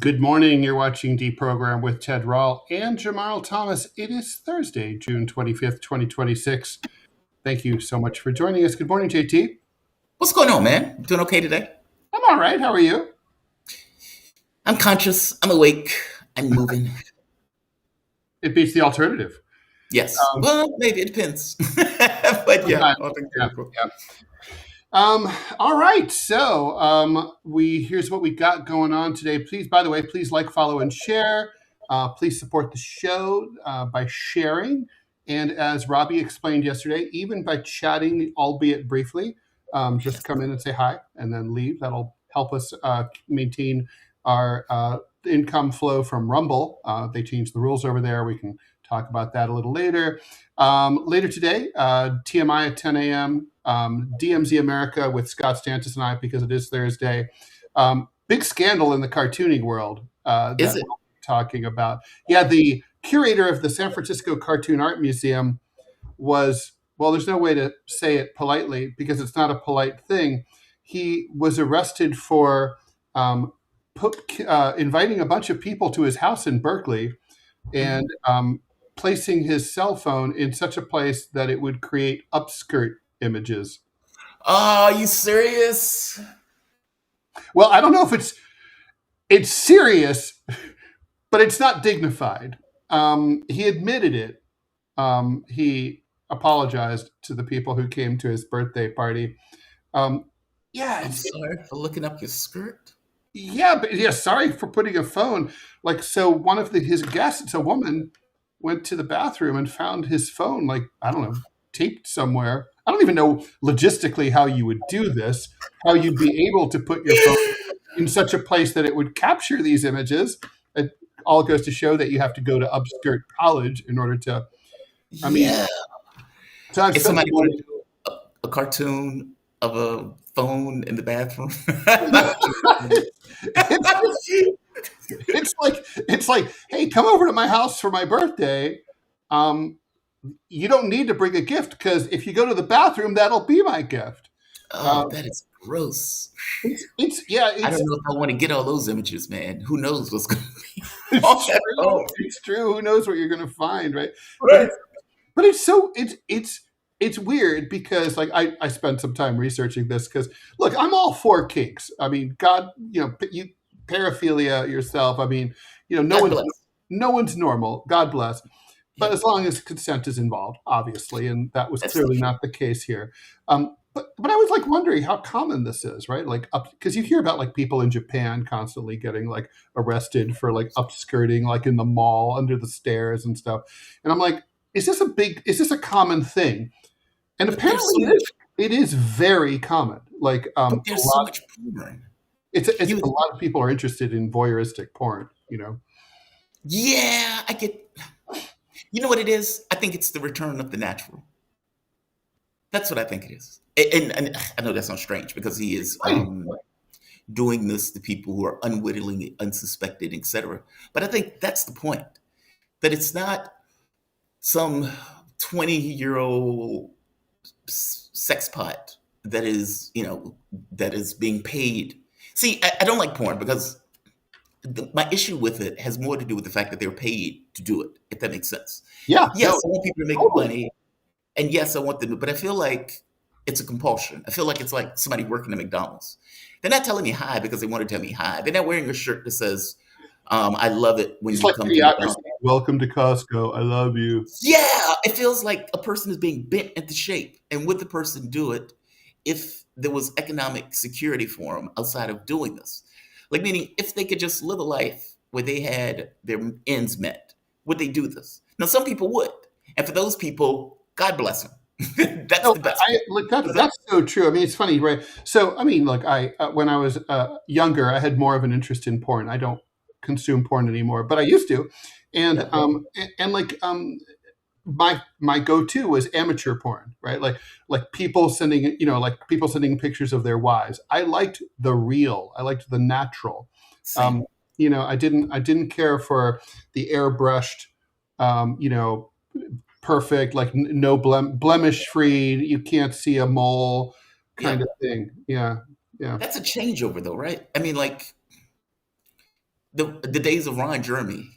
Good morning. You're watching DeProgram with Ted Rall and Jamarl Thomas. It is Thursday, June 25th, 2026. Thank you so much for joining us. Good morning, JT. What's going on, man? Doing okay today? I'm all right. How are you? I'm conscious. I'm awake. I'm moving. It beats the alternative. Yes. Well, maybe it depends. But yeah. All right. So here's what we got going on today. Please, by the way, please like, follow, and share. Please support the show by sharing. And as Robbie explained yesterday, even by chatting, albeit briefly, just come in and say hi and then leave. That'll help us maintain our income flow from Rumble. They changed the rules over there. We can talk about that a little later. Later today, TMI at 10 a.m., DMZ America with Scott Stantis and I, because it is Thursday. Big scandal in the cartooning world that we're talking about. Yeah, the curator of the San Francisco Cartoon Art Museum was, well, there's no way to say it politely because it's not a polite thing. He was arrested for inviting a bunch of people to his house in Berkeley and placing his cell phone in such a place that it would create upskirt images. Are you serious? Well, I don't know if it's serious, but it's not dignified. He admitted it. He apologized to the people who came to his birthday party. I'm sorry for looking up your skirt. Sorry for putting a phone. So one of his guests, a woman, went to the bathroom and found his phone, taped somewhere. I don't even know logistically how you would do this, how you'd be able to put your phone in such a place that it would capture these images. It all goes to show that you have to go to upskirt college in order to, So if somebody wanted to do a cartoon of a phone in the bathroom. It's like, hey, come over to my house for my birthday. You don't need to bring a gift because if you go to the bathroom, that'll be my gift. That is gross. I don't know if I want to get all those images, man. Who knows what's going to be? It's true. Who knows what you're going to find, right? But it's weird because I spent some time researching this because look, I'm all for kinks. I mean, God, you paraphilia yourself. I mean, no one's normal. God bless. But as long as consent is involved, obviously, and that was clearly not the case here. But I was wondering how common this is, right? Because you hear about people in Japan constantly getting arrested for upskirting, in the mall under the stairs and stuff. And I'm like, is this a common thing? And apparently it is very common. There's so much porn. A lot of people are interested in voyeuristic porn, Yeah, I get. You know what it is? I think it's the return of the natural. That's what I think it is. And I know that's not strange because he is doing this to people who are unwittingly unsuspected, etc. But I think that's the point. That it's not some 20-year-old sex pot that is being paid. See, I don't like porn because my issue with it has more to do with the fact that they're paid to do it, if that makes sense. Yeah. Yes, I want people to make money. And yes, I want them to, but I feel like it's a compulsion. I feel like it's like somebody working at McDonald's. They're not telling me hi because they want to tell me hi. They're not wearing a shirt that says, I love it when you come to McDonald's. Welcome to Costco. I love you. Yeah, it feels like a person is being bent into shape. And would the person do it if there was economic security for them outside of doing this? Meaning, if they could just live a life where they had their ends met, would they do this? Now, some people would. And for those people, God bless them. That's the best. That's so true. I mean, it's funny, right? So, I mean, when I was younger, I had more of an interest in porn. I don't consume porn anymore, but I used to. And my go-to was amateur porn, right? Like people sending, people sending pictures of their wives. I liked the real. I liked the natural. I didn't care for the airbrushed, perfect, no blemish free. You can't see a mole kind of thing. Yeah. That's a changeover though, right? I mean, the days of Ron Jeremy,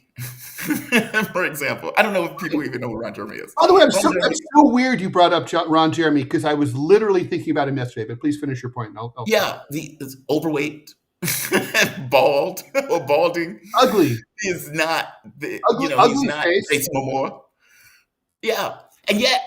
for example. I don't know if people even know who Ron Jeremy is. By the way, Ron that's Jeremy, so weird you brought up Ron Jeremy, because I was literally thinking about him yesterday. But please finish your point. And I'll yeah, is overweight, bald or balding. ugly, He is not, ugly, he's ugly not face. Jason Momoa. Yeah, and yet,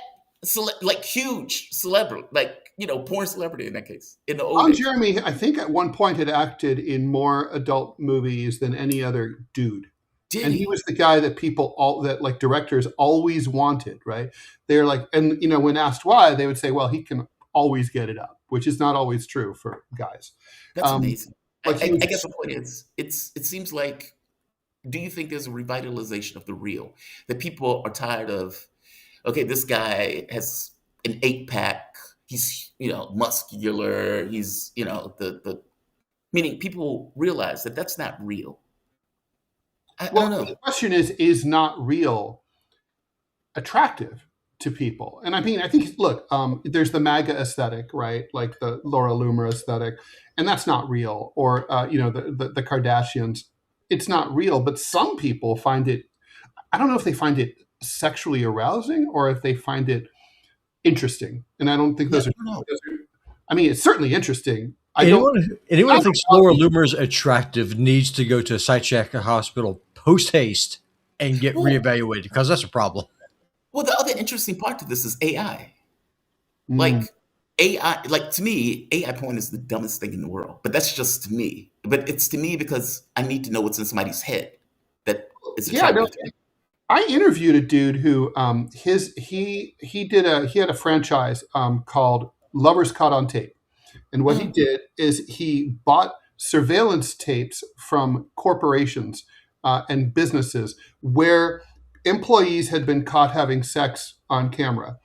like huge celebrity, like porn celebrity in that case. In the old Ron days, Jeremy, I think at one point had acted in more adult movies than any other dude. did And he he? was the guy that like directors always wanted, right? They're like, and when asked why, they would say, well, he can always get it up, which is not always true for guys. That's amazing. Like he I was guess the point is, it seems like. Do you think there's a revitalization of the real? That people are tired of, okay, this guy has an 8-pack. He's, muscular. He's, the meaning people realize that that's not real. I don't the know. question is not real attractive to people? And I mean, I think, look, there's the MAGA aesthetic, right? Like the Laura Loomer aesthetic, and that's not real. Or, the Kardashians, it's not real. But some people find it, I don't know if they find it sexually arousing or if they find it interesting. And I don't think Yeah, those are, I don't know. I mean, it's certainly interesting. Anyone who I thinks don't- Laura Loomer's attractive needs to go to a psychiatric hospital post haste and get reevaluated, because that's a problem. Well, the other interesting part to this is AI. Mm. Like AI, like to me, AI porn is the dumbest thing in the world. But that's just to me. But it's to me because I need to know what's in somebody's head that is Yeah, attractive no, to me. I interviewed a dude who he had a franchise called Lovers Caught on Tape. And what he did is he bought surveillance tapes from corporations and businesses where employees had been caught having sex on camera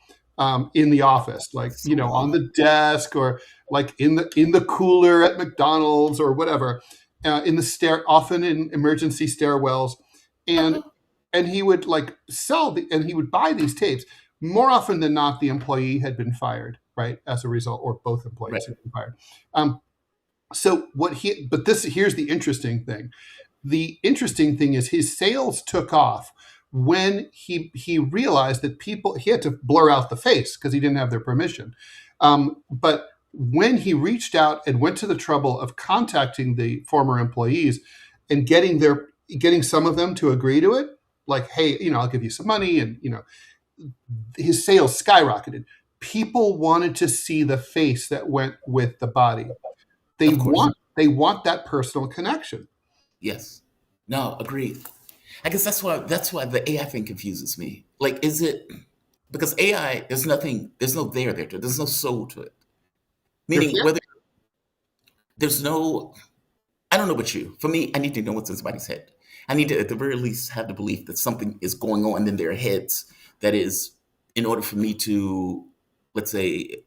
in the office, like on the desk, or like in the cooler at McDonald's or whatever, in the often in emergency stairwells, and he would like and he would buy these tapes. More often than not, the employee had been fired, right, as a result, or both employees had been fired. Here's the interesting thing. The interesting thing is his sales took off when he realized that he had to blur out the face because he didn't have their permission. But when he reached out and went to the trouble of contacting the former employees and getting some of them to agree to it, like, hey, I'll give you some money, and his sales skyrocketed. People wanted to see the face that went with the body. They want that personal connection. Yes. No, agreed. I guess that's why the AI thing confuses me. Like, is it because AI? There's no there. There's no soul to it. Meaning, whether there's no, I don't know about you. For me, I need to know what's in somebody's head. I need to, at the very least, have the belief that something is going on in their heads. That is, in order for me to, let's say,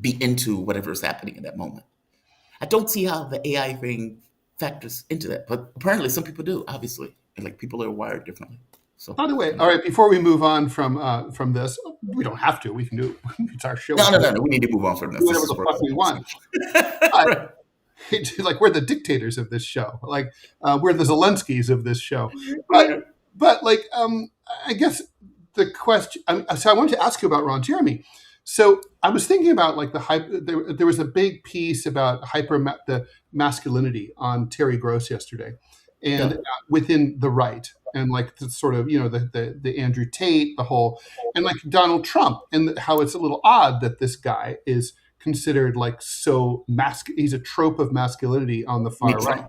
be into whatever is happening in that moment. I don't see how the AI thing factors into that, but apparently some people do. Obviously, and like people are wired differently. So, by the way, all right, before we move on from this, we don't have to. We can do it. It's our show. No. We need to move on from this. Do whatever the fuck we want. Right. Like, we're the dictators of this show. Like, we're the Zelenskys of this show. But like, I guess the question. So I wanted to ask you about Ron Jeremy. So I was thinking about like there was a big piece about the masculinity on Terry Gross yesterday, and within the right, and like the sort of the Andrew Tate, the whole, and like Donald Trump, and how it's a little odd that this guy is considered like so he's a trope of masculinity on the far right.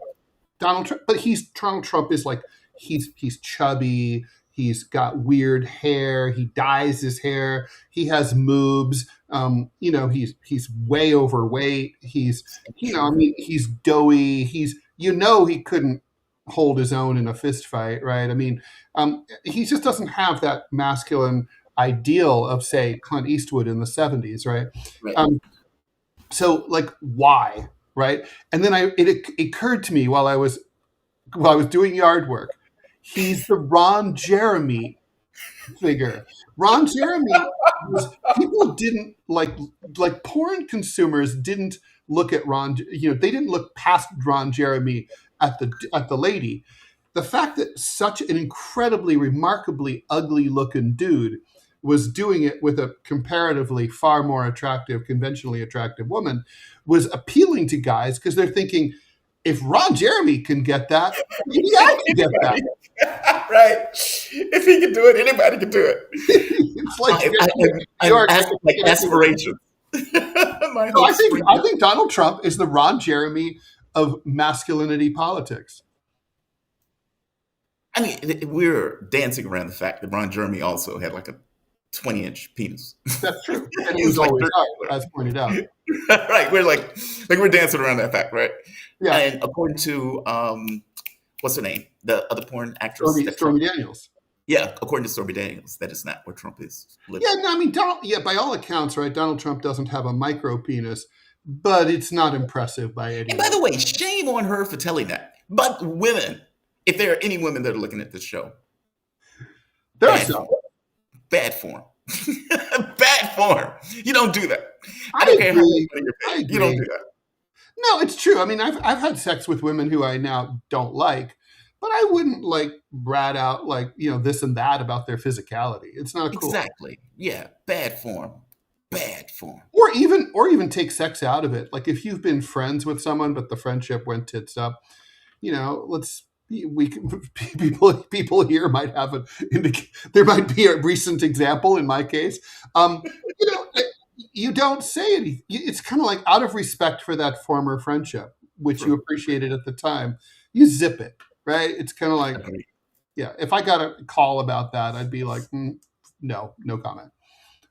Donald Trump, but Donald Trump is like he's chubby. He's got weird hair. He dyes his hair. He has moobs. He's way overweight. He's doughy. He couldn't hold his own in a fist fight, right? I mean, he just doesn't have that masculine ideal of, say, Clint Eastwood in the 70s, right? So, like, why, right? And then it occurred to me while I was doing yard work. He's the Ron Jeremy figure. Ron Jeremy people didn't like porn consumers didn't look at Ron. They didn't look past Ron Jeremy at the lady. The fact that such an incredibly, remarkably ugly looking dude was doing it with a comparatively far more attractive, conventionally attractive woman was appealing to guys because they're thinking, if Ron Jeremy can get that, maybe I can get that. Right. If he can do it, anybody can do it. It's like aspirations. No, I think Donald Trump is the Ron Jeremy of masculinity politics. I mean, we're dancing around the fact that Ron Jeremy also had like a 20-inch penis. That's true. And it was always up, as pointed out. Right. We're dancing around that fact, right? Yeah. And according to what's her name? The other porn actress. Stormy Daniels. Yeah, according to Stormy Daniels, that is not where Trump is living. Yeah, no, I mean, by all accounts, right, Donald Trump doesn't have a micro penis, but it's not impressive by any. And by the way, shame on her for telling that. But women, if there are any women that are looking at this show, there are some. Bad form. Bad form. You don't do that. I don't care how agree. You don't do that. No, it's true. I mean, I've had sex with women who I now don't like, but I wouldn't like brat out like, this and that about their physicality. It's not cool. Exactly. Yeah. Bad form. Bad form. Or even take sex out of it. Like if you've been friends with someone, but the friendship went tits up, people here might have there might be a recent example in my case. You don't say anything. It's kind of like out of respect for that former friendship, which you appreciated at the time, you zip it, right? It's kind of like, yeah, if I got a call about that, I'd be like, no comment.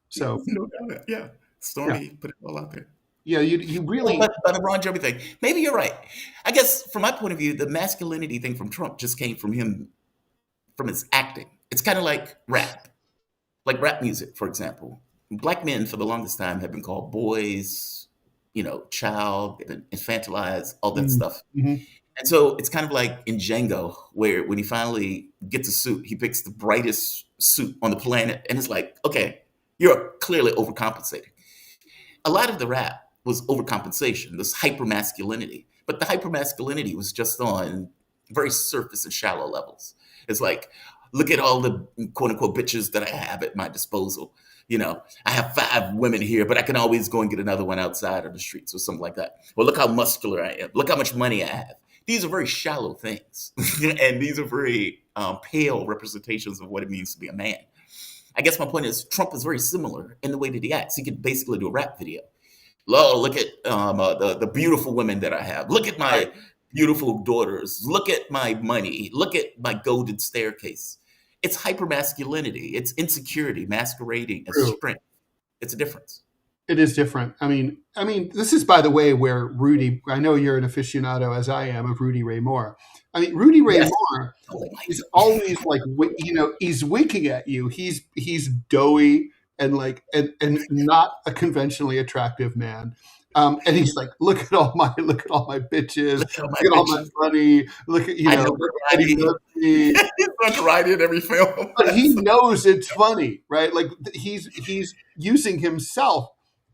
So no comment. Yeah. Stormy put it all out there. Yeah, you really. But the Ron Jeremy thing, maybe you're right. I guess from my point of view, the masculinity thing from Trump just came from him, from his acting. It's kind of like rap music, for example. Black men for the longest time have been called boys, child, they've been infantilized, all that stuff. Mm-hmm. And so it's kind of like in Django, where when he finally gets a suit, he picks the brightest suit on the planet. And it's like, okay, you're clearly overcompensating. A lot of the rap was overcompensation, this hypermasculinity. But the hypermasculinity was just on very surface and shallow levels. It's like, look at all the quote unquote bitches that I have at my disposal. I have 5 women here, but I can always go and get another one outside of the streets or something like that. Well, look how muscular I am. Look how much money I have. These are very shallow things. And these are very pale representations of what it means to be a man. I guess my point is Trump is very similar in the way that he acts. He could basically do a rap video. Look at the beautiful women that I have. Look at my beautiful daughters. Look at my money. Look at my golden staircase. It's hypermasculinity. It's insecurity masquerading as strength. It's a difference. It is different. I mean, this is, by the way, where Rudy, I know you're an aficionado as I am of Rudy Ray Moore. I mean, Rudy Ray Moore is always like, he's winking at you. He's doughy and not a conventionally attractive man. And he's like, look at all my bitches, look at all my money, look at, he's going to write in every film. But he knows it's funny, right? Like he's using himself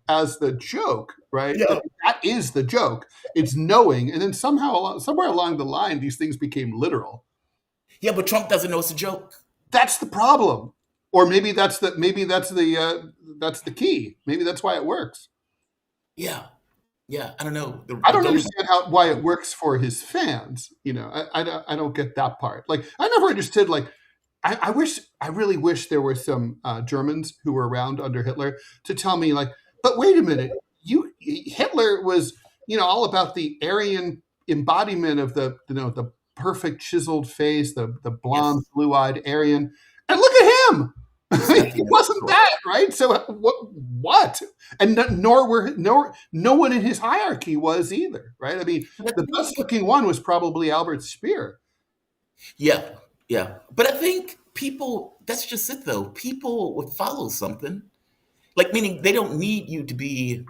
as the joke, right? Yeah. That is the joke. It's knowing, and then somewhere along the line, these things became literal. Yeah, but Trump doesn't know it's a joke. That's the problem, or maybe that's the key. Maybe that's why it works. Yeah, I don't know. I don't understand why it works for his fans. I don't get that part. Like, I never understood. Like, I really wish there were some Germans who were around under Hitler to tell me, like, but wait a minute, Hitler was, all about the Aryan embodiment of the perfect chiseled face, the blonde, blue-eyed Aryan, and look at him. He wasn't that, right? So what? And no one in his hierarchy was either, right? I mean, the best looking one was probably Albert Speer. Yeah. But I think people, that's just it though. People would follow something. Like, meaning they don't need you to be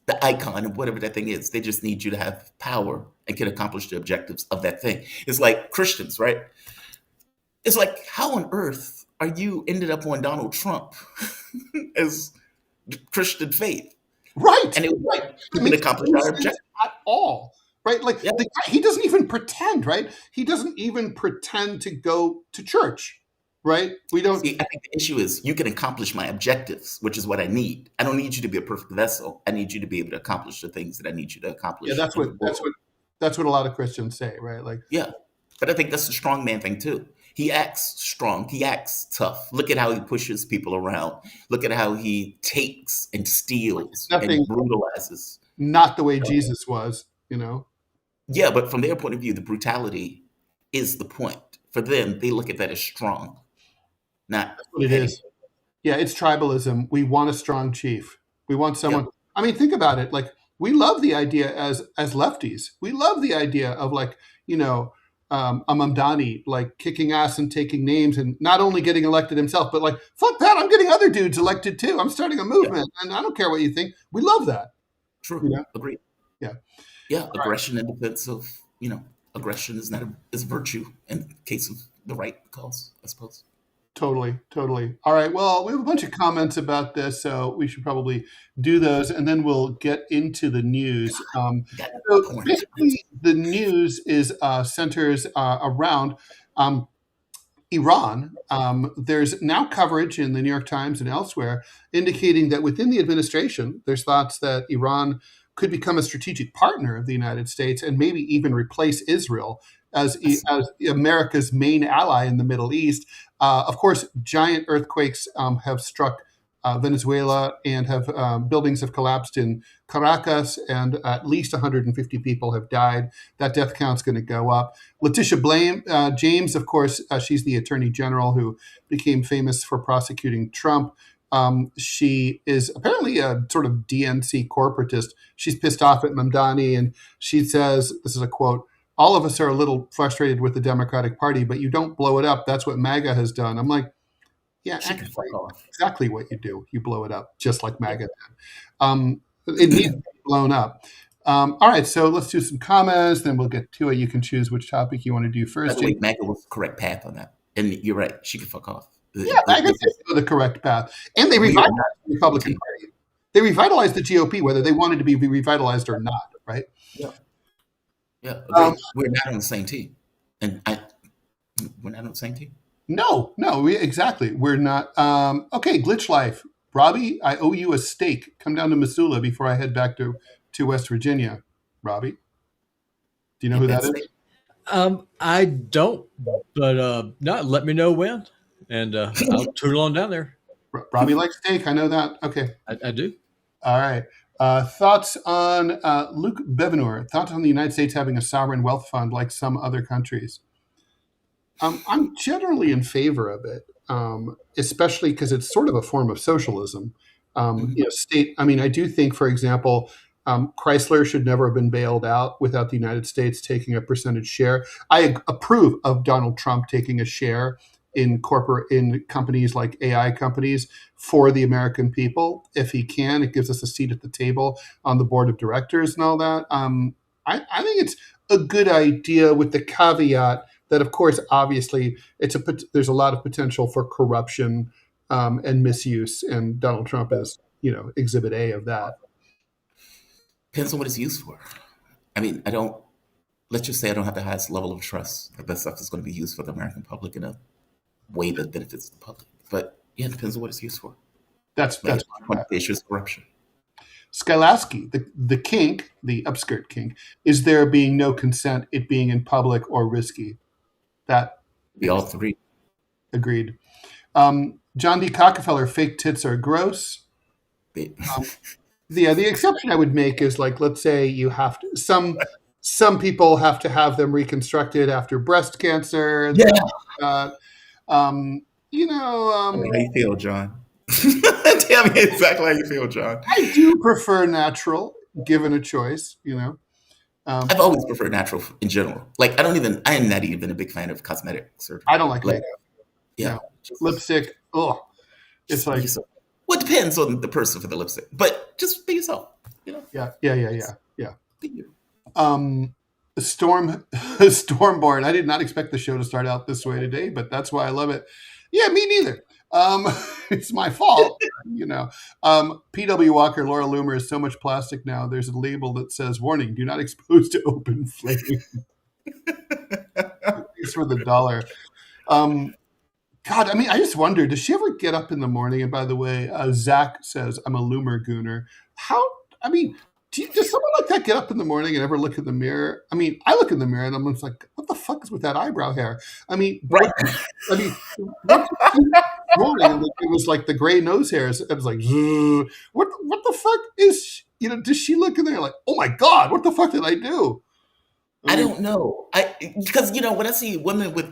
the icon of whatever that thing is. They just need you to have power and can accomplish the objectives of that thing. It's like Christians, right? It's like, how on earth are you ended up on Donald Trump as Christian faith? Right. And it was like, we can accomplish our objective. At all. right? Like Yeah. the guy, he doesn't even pretend, right? He doesn't even pretend to go to church, right? We don't. See, I think the issue is you can accomplish my objectives, which is what I need. I don't need you to be a perfect vessel. I need you to be able to accomplish the things that I need you to accomplish. Yeah, that's what a lot of Christians say, right? Like, Yeah. But I think that's the strong man thing too. He acts strong. He acts tough. Look at how he pushes people around. Look at how he takes and steals nothing, and brutalizes. not the way Jesus was, Yeah, but from their point of view, the brutality is the point. For them, they look at that as strong, not That's what it petty. is. Yeah, it's tribalism. We want a strong chief. We want someone. I mean, think about it. Like, we love the idea as lefties. We love the idea of a Mamdani like kicking ass and taking names and not only getting elected himself, but like, fuck that, I'm getting other dudes elected too. I'm starting a movement, and I don't care what you think. We love that. True. Agreed. Yeah. Yeah. Aggression in defense of, aggression is not is virtue in the case of the right cause, I suppose. Totally. All right. Well, we have a bunch of comments about this, so we should probably do those, and then we'll get into the news. So basically, the news is centers around Iran. There's now coverage in the New York Times and elsewhere indicating that within the administration, there's thoughts that Iran could become a strategic partner of the United States and maybe even replace Israel as America's main ally in the Middle East. Of course, giant earthquakes have struck Venezuela, and buildings have collapsed in Caracas, and at least 150 people have died. That death count's going to go up. Letitia James, of course, she's the attorney general who became famous for prosecuting Trump. She is apparently a sort of DNC corporatist. She's pissed off at Mamdani, and she says, this is a quote, "All of us are a little frustrated with the Democratic Party, but you don't blow it up. That's what MAGA has done." I'm like, yeah, exactly what you do. You blow it up, just like MAGA did. It needs to be blown up. All right, so let's do some comments, then we'll get to it. You can choose which topic you want to do first. By the way, MAGA was the correct path on that. And you're right. She can fuck off. Yeah, MAGA is the correct path. And they revitalized the Republican Party. They revitalized the GOP, whether they wanted to be revitalized or not, right? Yeah. Yeah. We're not on the same team. And we're not on the same team. No, exactly. We're not. Okay, Glitch Life. Robbie, I owe you a steak. Come down to Missoula before I head back to West Virginia. Robbie, do you know who that is? I don't, but no, let me know when, and I'll tune on down there. Robbie likes steak. I know that. Okay. I do. All right. Thoughts on Luke Bevenor. Thoughts on the United States having a sovereign wealth fund like some other countries? I'm generally in favor of it, especially because it's sort of a form of socialism. State. I mean, I do think, for example, Chrysler should never have been bailed out without the United States taking a percentage share. I approve of Donald Trump taking a share in companies like AI companies for the American people. If he can, it gives us a seat at the table on the board of directors and all that. I think it's a good idea, with the caveat that, of course, obviously, there's a lot of potential for corruption and misuse, and Donald Trump is, Exhibit A of that. Depends on what it's used for. I mean, let's just say I don't have the highest level of trust that stuff is going to be used for the American public in a way that benefits the public. But yeah, it depends on what it's used for. That's one of the issues: corruption. Skylasky, the kink, the upskirt kink, is there being no consent, it being in public or risky? That we all three agreed. John D. Cockefeller, fake tits are gross. The exception I would make is, like, let's say you have to, some people have to have them reconstructed after breast cancer. Yeah. How you feel, John? Tell me exactly how you feel, John. I do prefer natural, given a choice. I've always preferred natural in general. Like, I am not even a big fan of cosmetic surgery. I don't like makeup. Yeah. No. Lipstick. Oh, it's like. Well, it depends on the person for the lipstick, but just be yourself. Yeah. Be you. Stormborn. I did not expect the show to start out this way today, but that's why I love it. Yeah, me neither. It's my fault, you know. P.W. Walker, Laura Loomer is so much plastic now. There's a label that says, "Warning: Do not expose to open flame." Thanks for the dollar. God, I mean, I just wonder, does she ever get up in the morning? And by the way, Zach says, I'm a Loomer gooner. How, I mean, does someone like that get up in the morning and ever look in the mirror? I mean, I look in the mirror and I'm just like, what the fuck is with that eyebrow hair? I mean, Right. what morning, it was like the gray nose hairs. It was like, what the fuck is, does she look in there like, oh my God, what the fuck did I do? I don't know. Because, when I see women with,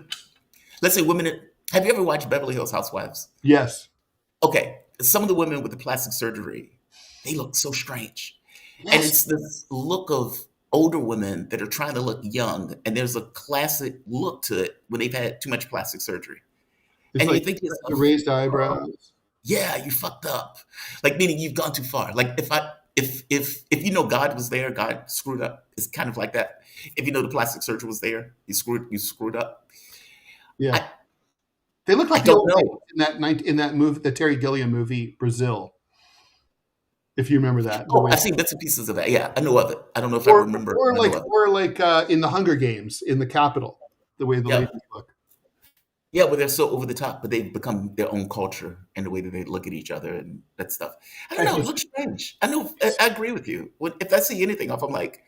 let's say women, have you ever watched Beverly Hills Housewives? Yes. Okay. Some of the women with the plastic surgery, they look so strange. Yes. And it's this look of older women that are trying to look young. And there's a classic look to it when they've had too much plastic surgery. It's and like you think the raised eyebrows. Yeah, you fucked up. Like, meaning you've gone too far. Like, if God was there, God screwed up. It's kind of like that. If the plastic surgery was there, you screwed up. Yeah. They look like in that movie, the Terry Gilliam movie, Brazil. If you remember that. Oh, I've seen bits and pieces of that. Yeah, I know of it. I don't know if I remember. Or like in the Hunger Games in the Capitol, the way the ladies look. Yeah, but they're so over the top, but they've become their own culture and the way that they look at each other and that stuff. I don't know. It looks strange. I know. I agree with you. If I see anything off, I'm like,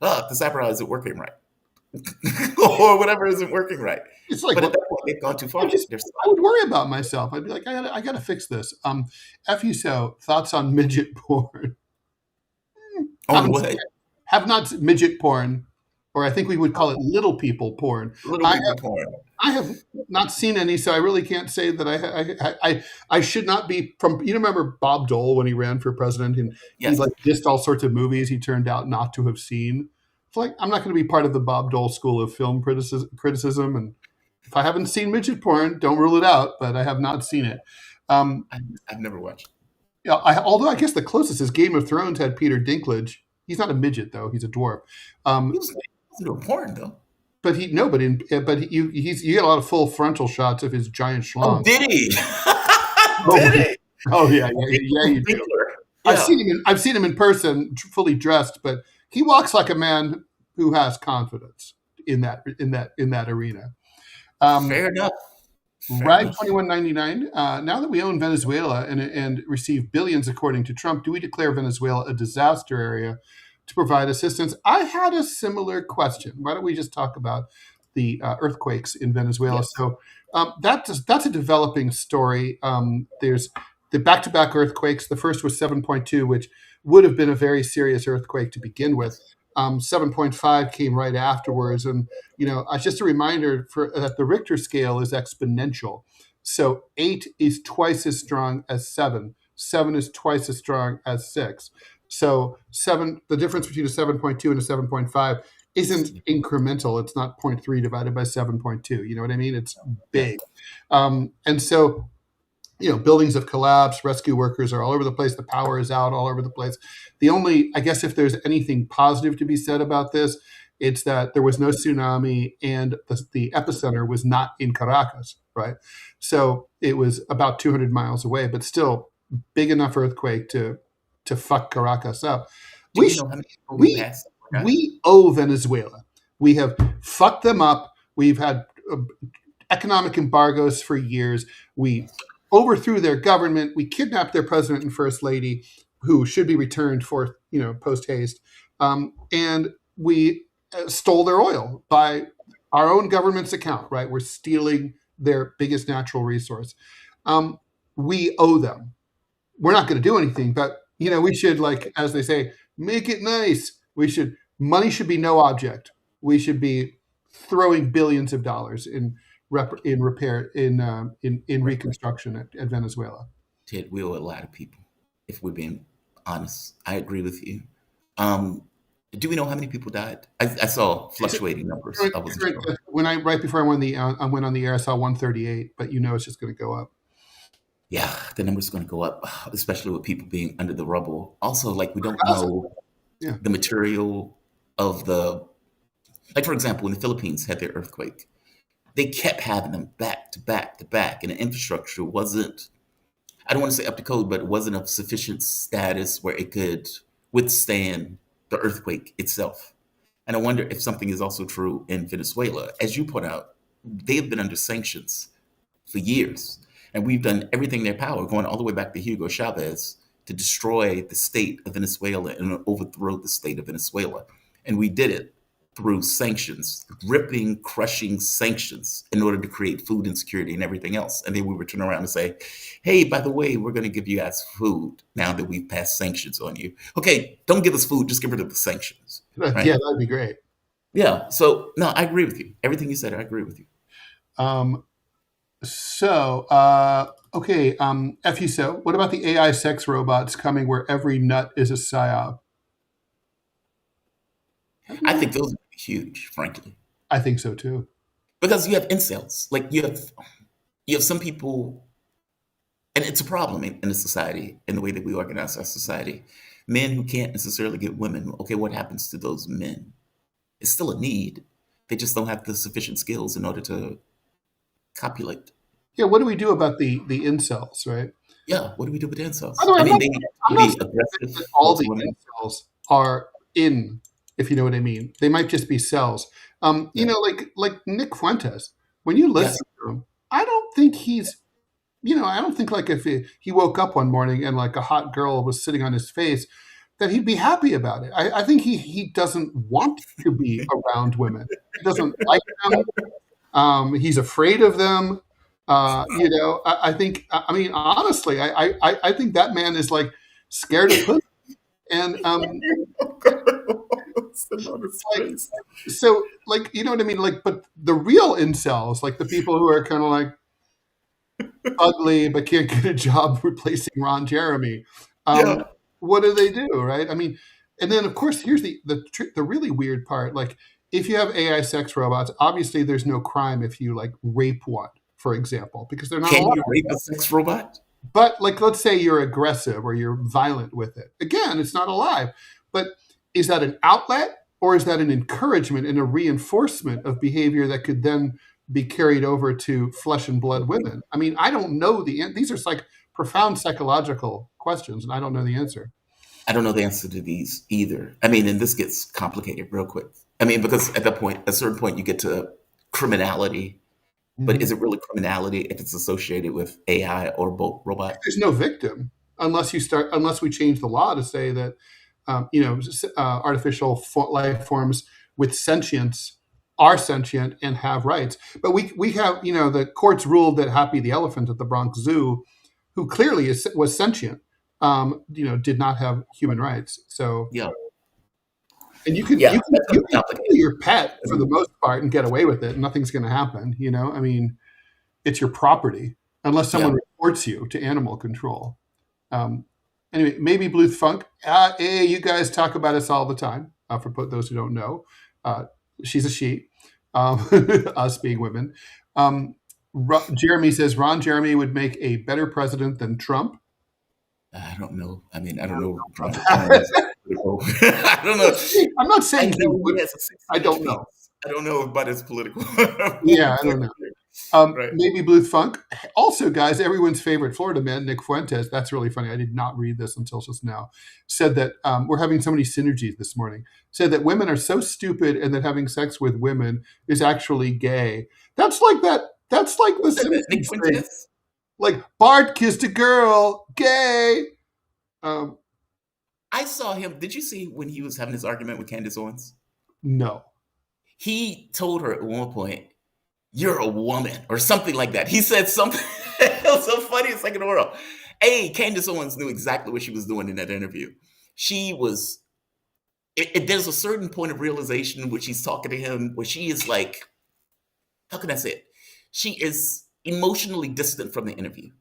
this eyebrow isn't working right. Or whatever isn't working right. It's like, but at that point, they've gone too far. I would worry about myself. I'd be like, I gotta fix this. F you so. Thoughts on midget porn? Have not midget porn, or I think we would call it little people porn. I have not seen any, so I really can't say that I should not be from. You remember Bob Dole when he ran for president and he dissed all sorts of movies he turned out not to have seen. It's like, I'm not going to be part of the Bob Dole school of film criticism. And if I haven't seen midget porn, don't rule it out, but I have not seen it. I've never watched. Yeah, although I guess the closest is Game of Thrones had Peter Dinklage. He's not a midget though; he's a dwarf. He was doing porn though. But you get a lot of full frontal shots of his giant schlong. Oh, did he? Did he? Oh yeah, you do. Yeah. I've seen him in person, fully dressed, but he walks like a man who has confidence in that arena. Fair enough. Rag 2199. Now that we own Venezuela and receive billions, according to Trump, do we declare Venezuela a disaster area to provide assistance? I had a similar question. Why don't we just talk about the earthquakes in Venezuela? Yes. So that's a developing story. There's the back-to-back earthquakes. The first was 7.2, which would have been a very serious earthquake to begin with. 7.5 came right afterwards. And, just a reminder that the Richter scale is exponential. So 8 is twice as strong as 7. 7 is twice as strong as 6. So 7, the difference between a 7.2 and a 7.5 isn't incremental. It's not 0.3 divided by 7.2. You know what I mean? It's big. And so, buildings have collapsed. Rescue workers are all over the place. The power is out all over the place. The only, I guess, if there's anything positive to be said about this, it's that there was no tsunami and the epicenter was not in Caracas, right? So it was about 200 miles away, but still big enough earthquake to fuck Caracas up. We owe Venezuela. We have fucked them up. We've had economic embargoes for years. We overthrew their government. We kidnapped their president and first lady, who should be returned for, post haste. And we stole their oil by our own government's account, right? We're stealing their biggest natural resource. We owe them. We're not going to do anything, but, we should, like, as they say, make it nice. Money should be no object. We should be throwing billions of dollars in repair, in reconstruction at Venezuela. Ted, we owe a lot of people, if we're being honest. I agree with you. Do we know how many people died? I saw fluctuating numbers. I wasn't sure. Right before I went on the air, I saw 138, but it's just going to go up. Yeah, the number's going to go up, especially with people being under the rubble. Also, like, we don't know the material of like, for example, when the Philippines had their earthquake, they kept having them back to back to back, and the infrastructure wasn't, I don't want to say up to code, but it wasn't of sufficient status where it could withstand the earthquake itself. And I wonder if something is also true in Venezuela. As you point out, they have been under sanctions for years. And we've done everything in their power, going all the way back to Hugo Chavez, to destroy the state of Venezuela and overthrow the state of Venezuela. And we did it through sanctions, gripping, crushing sanctions in order to create food insecurity and everything else. And then we would turn around and say, hey, by the way, we're going to give you guys food now that we've passed sanctions on you. Okay, don't give us food, just get rid of the sanctions. Right? Yeah, that'd be great. Yeah. So, no, I agree with you. Everything you said, I agree with you. Okay. FU, what about the AI sex robots coming where every nut is a psyop? I think those are huge, frankly. I think so too. Because you have incels. Like you have some people, and it's a problem in a society, in the way that we organize our society. Men who can't necessarily get women. Okay, what happens to those men? It's still a need. They just don't have the sufficient skills in order to copulate. Yeah, what do we do about the incels, right? Yeah, what do we do with incels? By the way, I mean, I'm they not can be aggressive. that all the women. incels are in, if you know what I mean. They might just be cells. You know, like Nick Fuentes, when you listen to him, I don't think he's, I don't think like if he woke up one morning and like a hot girl was sitting on his face, that he'd be happy about it. I think he doesn't want to be around women. He doesn't like them. He's afraid of them. I think, I mean, honestly, I think that man is like scared of pussy. And so like, you know what I mean? Like, but the real incels, like the people who are kind of like ugly but can't get a job replacing Ron Jeremy. What do they do, right? I mean, and then of course, here's the really weird part. Like, if you have AI sex robots, obviously there's no crime if you like rape one, for example, because they're not. Can you rape a sex robot? But like, let's say you're aggressive or you're violent with it. Again, it's not alive. But is that an outlet or is that an encouragement and a reinforcement of behavior that could then be carried over to flesh and blood women? I mean, I don't know these are like profound psychological questions, and I don't know the answer. I don't know the answer to these either. I mean, and this gets complicated real quick. I mean, because at a certain point, you get to criminality. But is it really criminality if it's associated with AI or both robots? There's no victim unless we change the law to say that, artificial life forms with sentience are sentient and have rights. But we have, the courts ruled that Happy the elephant at the Bronx Zoo, who clearly was sentient, did not have human rights. So yeah. And you can kill your pet for the most part and get away with it. Nothing's going to happen. I mean, it's your property unless someone reports you to animal control. Anyway, maybe Bluth Funk. You guys talk about us all the time. For those who don't know, she's a she. Us being women. Jeremy says Ron Jeremy would make a better president than Trump. I don't know. I mean, I don't know. I don't know. I'm not saying I don't know. I don't know about his political. Yeah, I don't know. Right. Maybe Bluth Funk. Also, guys, everyone's favorite Florida man, Nick Fuentes. That's really funny. I did not read this until just now. Said that we're having so many synergies this morning. Said that women are so stupid and that having sex with women is actually gay. That's like that. That's like the Nick Fuentes. Like Bart kissed a girl, gay. I saw him. Did you see when he was having his argument with Candace Owens? No. He told her at one point, "You're a woman," or something like that. He said something. It was so funny. It's like in the world. Candace Owens knew exactly what she was doing in that interview. She was. There's a certain point of realization in which she's talking to him, where she is like, how can I say it? She is emotionally distant from the interview,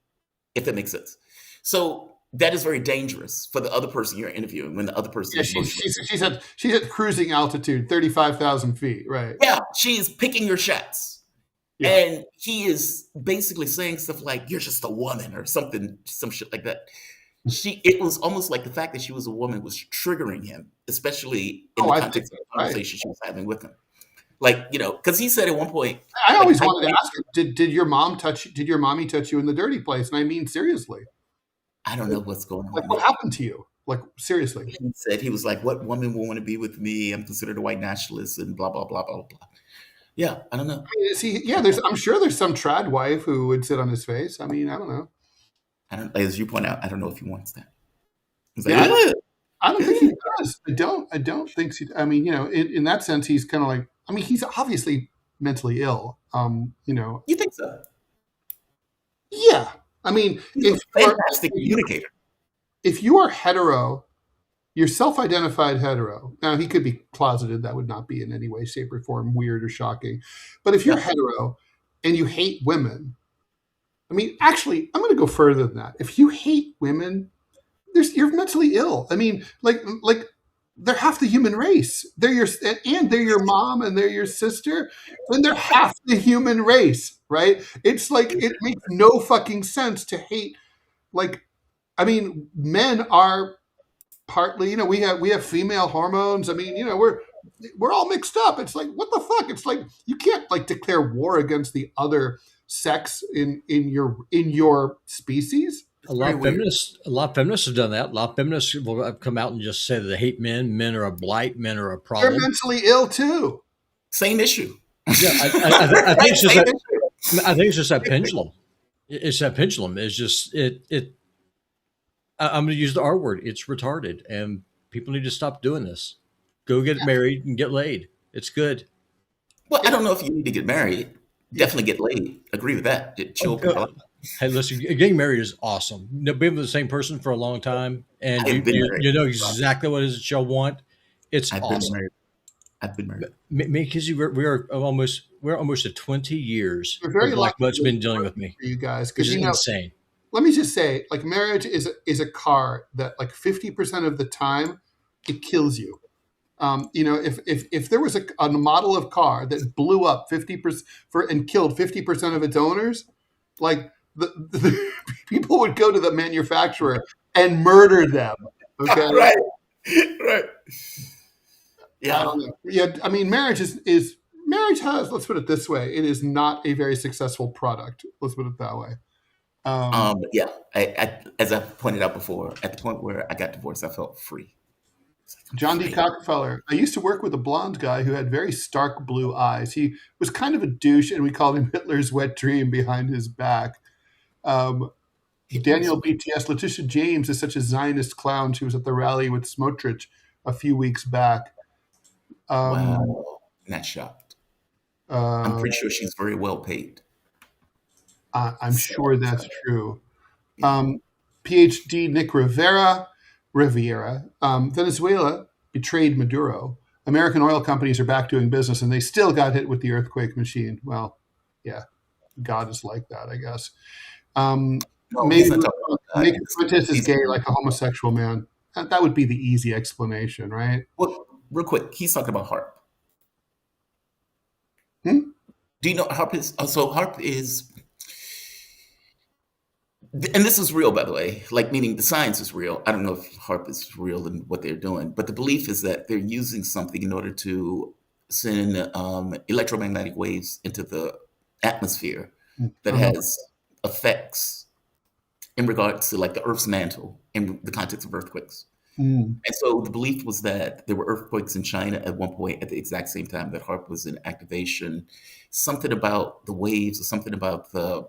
if that makes sense. So that is very dangerous for the other person you're interviewing when the other person she's at cruising altitude, 35,000 feet, right? Yeah, she's picking your shots. Yeah. And he is basically saying stuff like, "You're just a woman," or something, some shit like that. It was almost like the fact that she was a woman was triggering him, especially in the context of the conversation she was having with him. Like, because he said at one point, I like, always wanted to ask him, did your mommy touch you in the dirty place? And I mean, seriously, I don't know what's going on. like what happened to you? Like, seriously. He said, he was like, what woman will want to be with me? I'm considered a white nationalist and blah, blah, blah, blah, blah. Yeah, I don't know. I mean, I'm sure there's some trad wife who would sit on his face. I mean, I don't know. As you point out, I don't know if he wants that. He's Yeah, like, I don't think he does. I don't think he, I mean, in that sense, he's kind of like, I mean, he's obviously mentally ill. you think so? Yeah. I mean, He's a fantastic communicator. If you are hetero, you're self-identified hetero. Now, he could be closeted. That would not be in any way, shape, or form weird or shocking. But if you're hetero and you hate women, I mean, actually, I'm going to go further than that. If you hate women, you're mentally ill. I mean, like they're half the human race. They're your mom and they're your sister, and they're half the human race, right? It's like it makes no fucking sense to hate. Like, I mean, men are partly, we have female hormones. I mean, we're all mixed up. It's like, what the fuck? It's like you can't like declare war against the other sex in your species. A lot of feminists have done that. A lot of feminists will come out and just say that they hate men. Men are a blight. Men are a problem. They're mentally ill too. Same issue. Yeah, I think it's just that. I think it's just that pendulum. It's that pendulum. It's just it. I'm going to use the R word. It's retarded, and people need to stop doing this. Go get married and get laid. It's good. Well, I don't know if you need to get married. Definitely get laid. Agree with that. Chill people out. Hey, listen, getting married is awesome. Being with the same person for a long time, and you know exactly what it is that you'll want. It's awesome. I've been married. Me, because we're almost at 20 years. We're very lucky. Much been dealing with me, for you guys, because it's insane. Let me just say, like, marriage is a car that, like, 50% of the time, it kills you. If there was a model of car that blew up 50% and killed 50% of its owners, like the people would go to the manufacturer and murder them. Okay, right. Yeah, I don't know. Yeah, I mean, marriage has. Let's put it this way: it is not a very successful product. Let's put it that way. Yeah, I, as I pointed out before, at the point where I got divorced, I felt free. John D. Cockefeller. I used to work with a blonde guy who had very stark blue eyes. He was kind of a douche, and we called him Hitler's wet dream behind his back. Daniel BTS. Letitia James is such a Zionist clown. She was at the rally with Smotrich a few weeks back. Wow, not shocked. I'm pretty sure she's very well paid. I'm sure that's true. PhD Nick Riviera. Venezuela betrayed Maduro. American oil companies are back doing business, and they still got hit with the earthquake machine. Well, yeah, God is like that, I guess. Maybe Fuentes is gay like a homosexual man. That would be the easy explanation, right? Well, real quick, he's talking about HAARP. Hmm? Do you know HAARP is? So HAARP is, and this is real, by the way. Like, meaning the science is real. I don't know if HAARP is real in what they're doing, but the belief is that they're using something in order to send electromagnetic waves into the atmosphere that has effects in regards to, like, the Earth's mantle in the context of earthquakes. And so the belief was that there were earthquakes in China at one point at the exact same time that HAARP was in activation. Something about the waves or something about the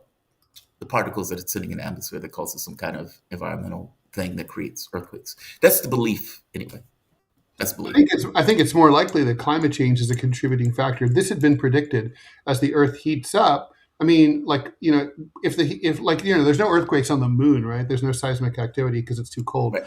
particles that are sitting in the atmosphere that causes some kind of environmental thing that creates earthquakes. That's the belief, anyway. That's belief. I think it's more likely that climate change is a contributing factor. This had been predicted as the Earth heats up. I mean, like, if there's no earthquakes on the moon, right? There's no seismic activity because it's too cold. Right.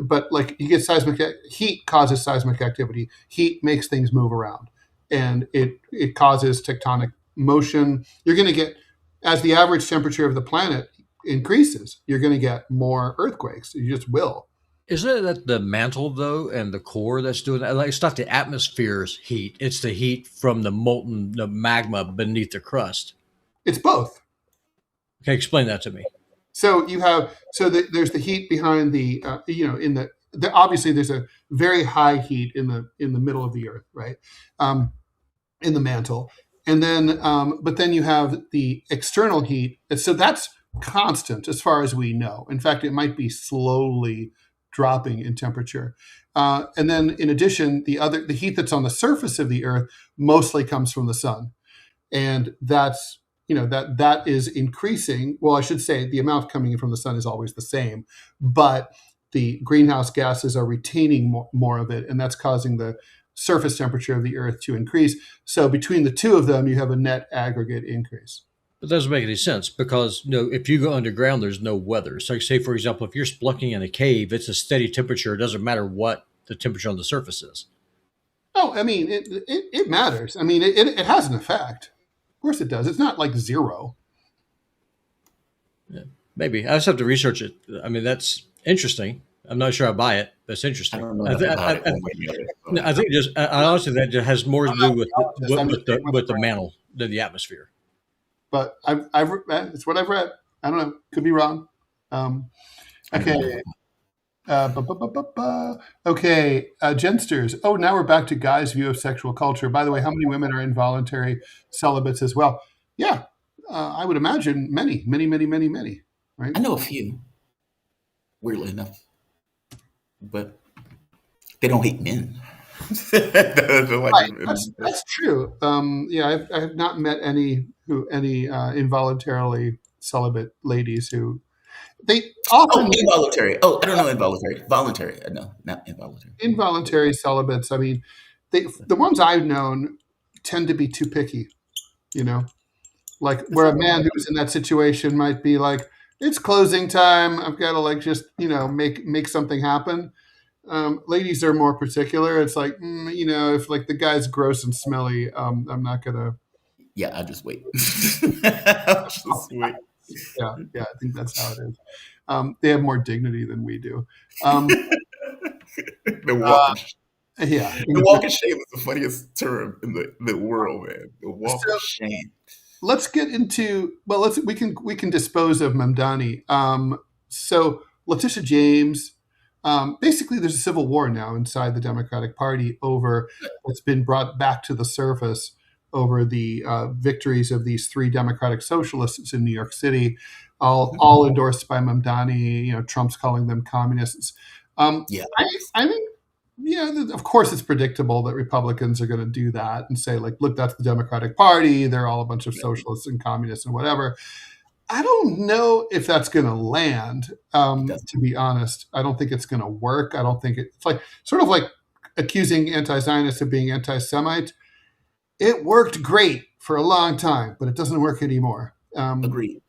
But like, you get heat causes seismic activity. Heat makes things move around, and it causes tectonic motion. You're going to get, as the average temperature of the planet increases, you're going to get more earthquakes. You just will. Isn't it that the mantle, though, and the core that's doing that? Like, it's not the atmosphere's heat. It's the heat from the magma beneath the crust. It's both. Okay, explain that to me. So there's the heat behind the, obviously there's a very high heat in the middle of the Earth, right? in the mantle. And then, but then you have the external heat. So that's constant as far as we know. In fact, it might be slowly dropping in temperature. And then in addition, the heat that's on the surface of the Earth mostly comes from the sun. And that's, that is increasing. Well, I should say the amount coming in from the sun is always the same, but the greenhouse gases are retaining more of it. And that's causing the surface temperature of the Earth to increase. So between the two of them, you have a net aggregate increase. But that doesn't make any sense because, if you go underground, there's no weather. So say, for example, if you're splunking in a cave, it's a steady temperature. It doesn't matter what the temperature on the surface is. Oh, I mean, it matters. I mean, it has an effect. Of course it does. It's not like zero. Yeah, maybe. I just have to research it. I mean, that's interesting. I'm not sure I buy it. That's interesting. I think honestly, that just has more to do with the mantle than the atmosphere. But it's what I've read. I don't know. Could be wrong. Okay. Okay. Gensters. Oh, now we're back to guys' view of sexual culture. By the way, how many women are involuntary celibates as well? Yeah. I would imagine many, right? I know a few, weirdly enough. But they don't hate men. Right. That's true. Yeah, I have not met any involuntarily celibate ladies who they often involuntary. Oh, I don't know involuntary. Voluntary. No, not involuntary. Involuntary celibates. I mean, the ones I've known tend to be too picky. Like where a man who's in that situation might be like, it's closing time. I've got to just make something happen. Ladies are more particular. It's like, if the guy's gross and smelly, I'm not gonna. Yeah, I'll just wait. I'll just wait. Yeah, I think that's how it is. They have more dignity than we do. The walk of the walk of shame is the funniest term in the world, man. The walk of shame. Let's get into we can dispose of Mamdani. So Letitia James. Basically, there's a civil war now inside the Democratic Party over what's been brought back to the surface over the victories of these three Democratic socialists in New York City, all endorsed by Mamdani. Trump's calling them communists. I think, of course, it's predictable that Republicans are going to do that and say, look, that's the Democratic Party. They're all a bunch of socialists and communists and whatever. I don't know if that's going to land, to be honest. I don't think it's going to work. I don't think it's sort of like accusing anti-Zionists of being anti-Semite. It worked great for a long time, but it doesn't work anymore. Agreed.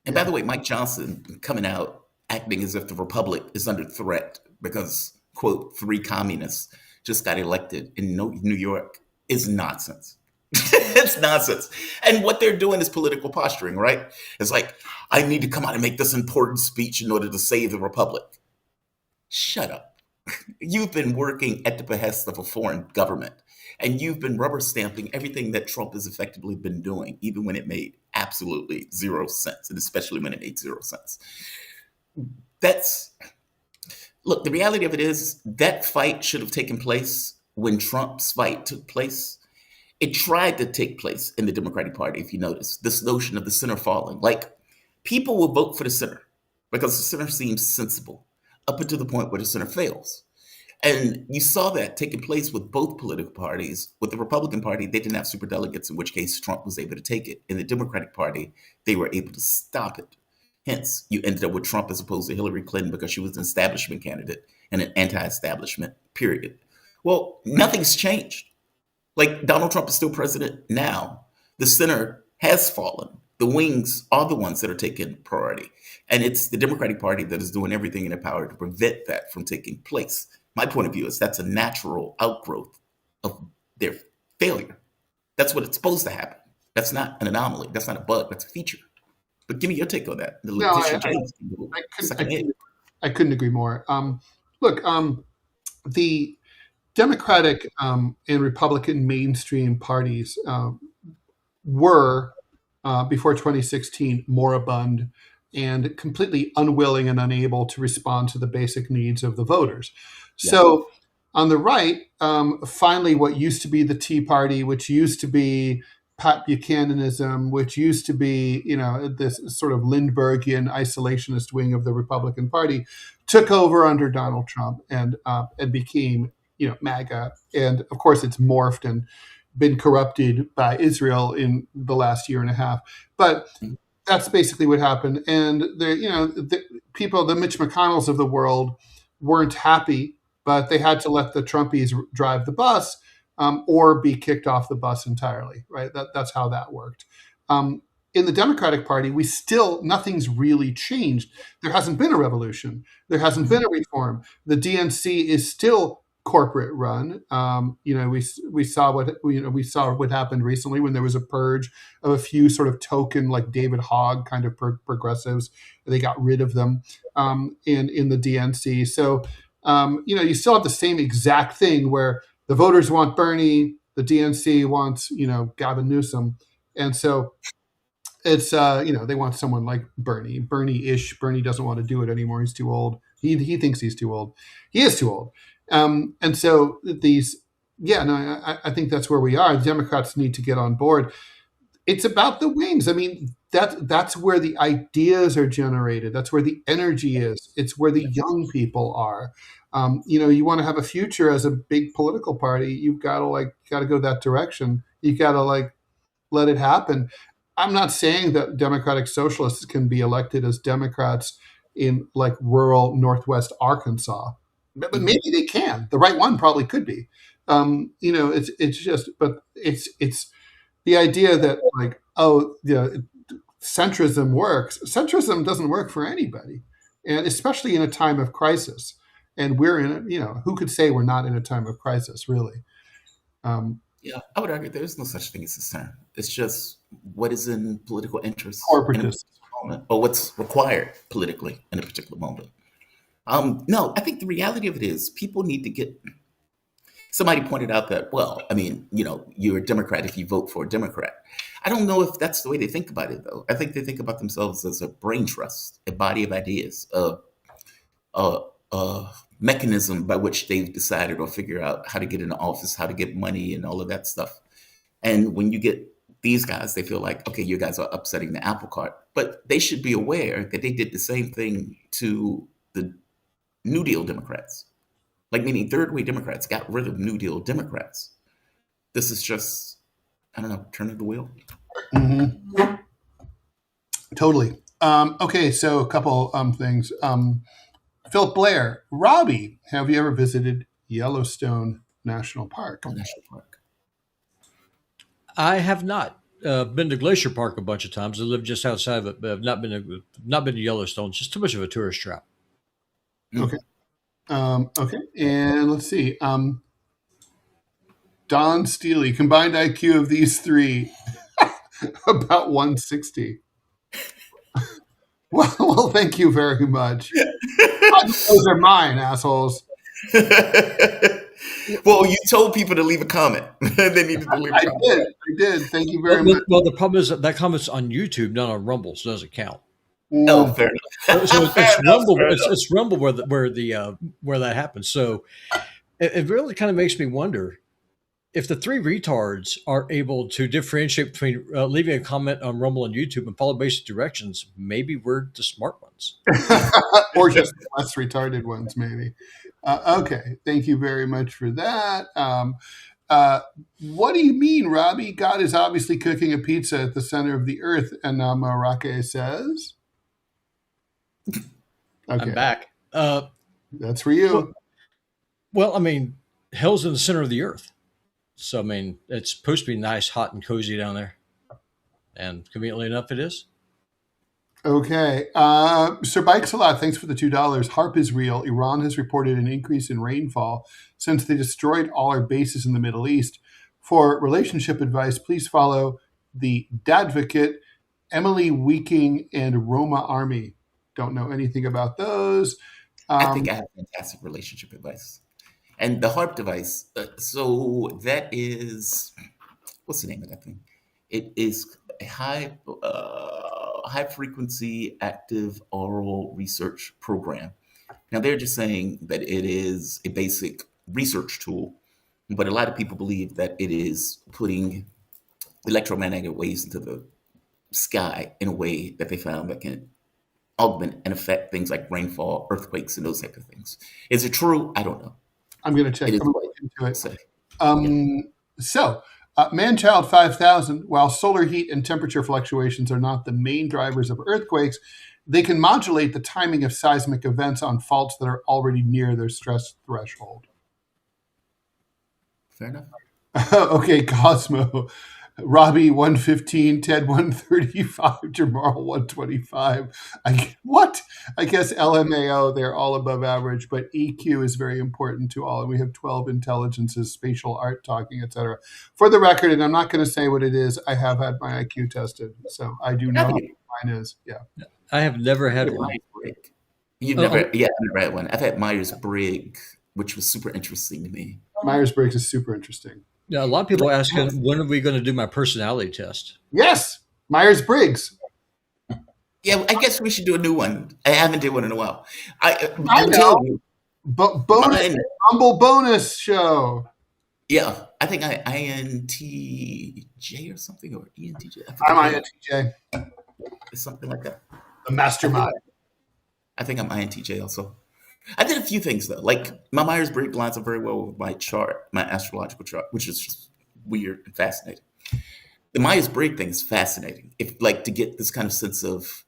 And by the way, Mike Johnson coming out acting as if the Republic is under threat because, quote, 3 communists just got elected in New York is nonsense. It's nonsense. And what they're doing is political posturing, right? It's like, I need to come out and make this important speech in order to save the Republic. Shut up. You've been working at the behest of a foreign government, and you've been rubber stamping everything that Trump has effectively been doing, even when it made absolutely 0 sense, and especially when it made 0 sense. Look, the reality of it is that fight should have taken place when Trump's fight took place. It tried to take place in the Democratic Party, if you notice, this notion of the center falling. People will vote for the center because the center seems sensible up until the point where the center fails. And you saw that taking place with both political parties. With the Republican Party, they didn't have superdelegates, in which case Trump was able to take it. In the Democratic Party, they were able to stop it. Hence, you ended up with Trump as opposed to Hillary Clinton because she was an establishment candidate and an anti-establishment, period. Well, nothing's changed. Donald Trump is still president now. The center has fallen. The wings are the ones that are taking priority. And it's the Democratic Party that is doing everything in their power to prevent that from taking place. My point of view is that's a natural outgrowth of their failure. That's what it's supposed to happen. That's not an anomaly. That's not a bug. That's a feature. But give me your take on that. I couldn't agree more. Look, the Democratic and Republican mainstream parties were, before 2016, moribund and completely unwilling and unable to respond to the basic needs of the voters. So On the right, finally, what used to be the Tea Party, which used to be Pat Buchananism, which used to be, this sort of Lindberghian isolationist wing of the Republican Party, took over under Donald Trump and became, MAGA. And of course, it's morphed and been corrupted by Israel in the last year and a half. But that's basically what happened. And the people, the Mitch McConnells of the world, weren't happy, but they had to let the Trumpies drive the bus, or be kicked off the bus entirely, right? That's how that worked. In the Democratic Party, nothing's really changed. There hasn't been a revolution. There hasn't been a reform. The DNC is still corporate run. We saw what happened recently when there was a purge of a few sort of token, like David Hogg kind of progressives. They got rid of them in the DNC. So you still have the same exact thing where the voters want Bernie, the DNC wants Gavin Newsom, and so it's they want someone like Bernie-ish. Bernie doesn't want to do it anymore. He's too old. He thinks he's too old. He is too old. And so I think that's where we are. The Democrats need to get on board. It's about the wings. I mean, that's where the ideas are generated. That's where the energy is. It's where the young people are. You want to have a future as a big political party. You've got to go that direction. You got to let it happen. I'm not saying that Democratic Socialists can be elected as Democrats in rural Northwest Arkansas, but maybe they can. The right one probably could be. It's the idea that centrism works. Centrism doesn't work for anybody, and especially in a time of crisis. And we're in who could say we're not in a time of crisis, really? Yeah, I would argue there is no such thing as a center. It's just what is in political interest in a Corporatist. particular moment, or what's required politically in a particular moment. No, I think the reality of it is people need to get. Somebody pointed out that, you're a Democrat if you vote for a Democrat. I don't know if that's the way they think about it, though. I think they think about themselves as a brain trust, a body of ideas, a mechanism by which they've decided or figure out how to get into office, how to get money, and all of that stuff. And when you get these guys, they feel like, okay, you guys are upsetting the apple cart. But they should be aware that they did the same thing to the New Deal Democrats. Meaning third-way Democrats got rid of New Deal Democrats. This is just, turning the wheel. Mm-hmm. Totally. Okay, so a couple things. Philip Blair, Robbie, have you ever visited Yellowstone National Park? National Park. I have not been to Glacier Park a bunch of times. I live just outside of it, but I've not been to Yellowstone. It's just too much of a tourist trap. Okay. Okay, and let's see. Don Steely, combined IQ of these three, about 160. Well, thank you very much. Those are mine, assholes. Well, you told people to leave a comment. They needed to leave a comment. I did. Thank you very much. Well, the problem is that comment's on YouTube, not on Rumble, so it doesn't count. No, fair enough. So it's Rumble. It's Rumble where that happens. So it really kind of makes me wonder if the three retards are able to differentiate between leaving a comment on Rumble and YouTube and follow basic directions. Maybe we're the smart ones, or just less retarded ones, maybe. Okay, thank you very much for that. What do you mean, Robbie? God is obviously cooking a pizza at the center of the earth, and Marake says. Okay. I'm back. That's for you. Well, hell's in the center of the earth. So, it's supposed to be nice, hot, and cozy down there. And conveniently enough, it is. Okay. Sir Bikes a lot. Thanks for the $2. HARP is real. Iran has reported an increase in rainfall since they destroyed all our bases in the Middle East. For relationship advice, please follow the Dadvocate, Emily Weeking, and Roma Army. Don't know anything about those. I think I have fantastic relationship advice. And the HARP device, so that is, what's the name of that thing? It is a high frequency active oral research program. Now they're just saying that it is a basic research tool, but a lot of people believe that it is putting electromagnetic waves into the sky in a way that they found that can augment and affect things like rainfall, earthquakes, and those type of things. Is it true? I don't know. I'm going to check. It is I'm going to look into it. say. So, Man-Child 5000, while solar heat and temperature fluctuations are not the main drivers of earthquakes, they can modulate the timing of seismic events on faults that are already near their stress threshold. Fair enough. Okay, Cosmo. Robbie 115, Ted 135, Jamarl 125. What? I guess LMAO, they're all above average, but EQ is very important to all. And we have 12 intelligences, spatial art talking, etc. For the record, and I'm not going to say what it is, I have had my IQ tested. So I do know how mine is. Yeah. I have never had one. You've never, yeah, I've never had one. I've had Myers-Briggs, which was super interesting to me. Myers-Briggs is super interesting. Yeah, a lot of people ask, when are we going to do my personality test? Yes, Myers-Briggs. Yeah, I guess we should do a new one. I haven't did one in a while. I know. Bonus, humble bonus show. Yeah, I think INTJ or something, or ENTJ. I'm INTJ. It's something like that. The mastermind. I think I'm INTJ also. I did a few things though. Like my Myers-Briggs lines up very well with my chart, my astrological chart, which is just weird and fascinating. The Myers-Briggs thing is fascinating. If like to get this kind of sense of,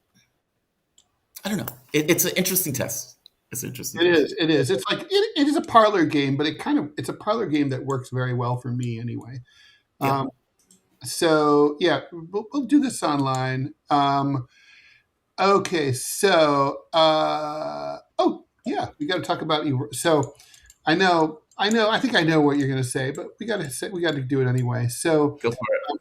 I don't know. It's an interesting test. It's interesting. It is. It's like it is a parlor game, but it's a parlor game that works very well for me anyway. Yeah. So yeah, we'll do this online. Okay, so yeah, we got to talk about. So I think I know what you're going to say, but we got to do it anyway. So go for it.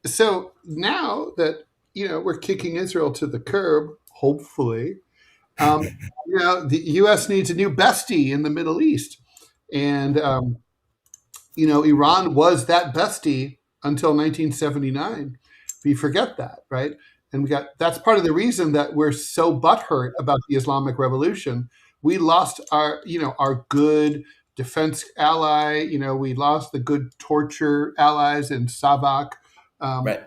So now that we're kicking Israel to the curb, hopefully, the U.S. needs a new bestie in the Middle East, and Iran was that bestie until 1979. We forget that, right? And that's part of the reason that we're so butthurt about the Islamic Revolution. We lost our good defense ally. We lost the good torture allies in Savak. Right.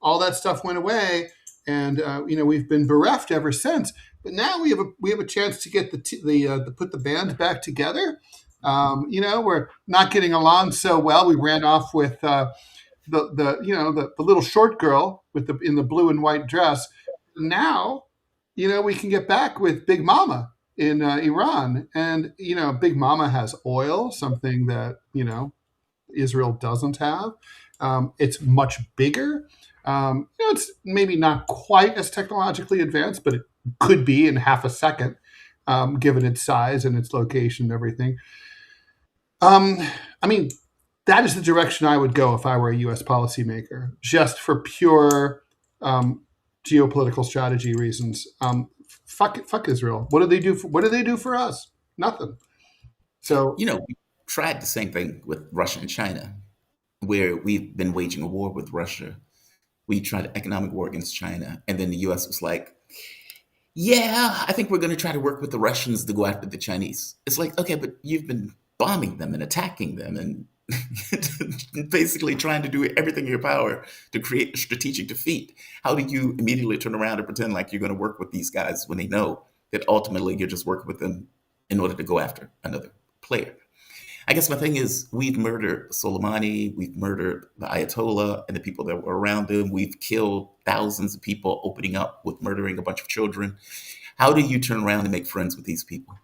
All that stuff went away, and we've been bereft ever since. But now we have a chance to get to put the band back together. We're not getting along so well. We ran off with the little short girl in the blue and white dress. Now, we can get back with Big Mama in Iran, and Big Mama has oil, something that Israel doesn't have. It's much bigger. It's maybe not quite as technologically advanced, but it could be in half a second, given its size and its location and everything. That is the direction I would go if I were a U.S. policymaker, just for pure geopolitical strategy reasons. Fuck Israel. What do they do for us? Nothing. So we tried the same thing with Russia and China, where we've been waging a war with Russia. We tried an economic war against China, and then the U.S. was like, "Yeah, I think we're going to try to work with the Russians to go after the Chinese." It's like, okay, but you've been bombing them and attacking them and basically trying to do everything in your power to create a strategic defeat. How do you immediately turn around and pretend like you're going to work with these guys when they know that ultimately you're just working with them in order to go after another player? I guess my thing is, we've murdered Soleimani, we've murdered the Ayatollah and the people that were around them. We've killed thousands of people, opening up with murdering a bunch of children. How do you turn around and make friends with these people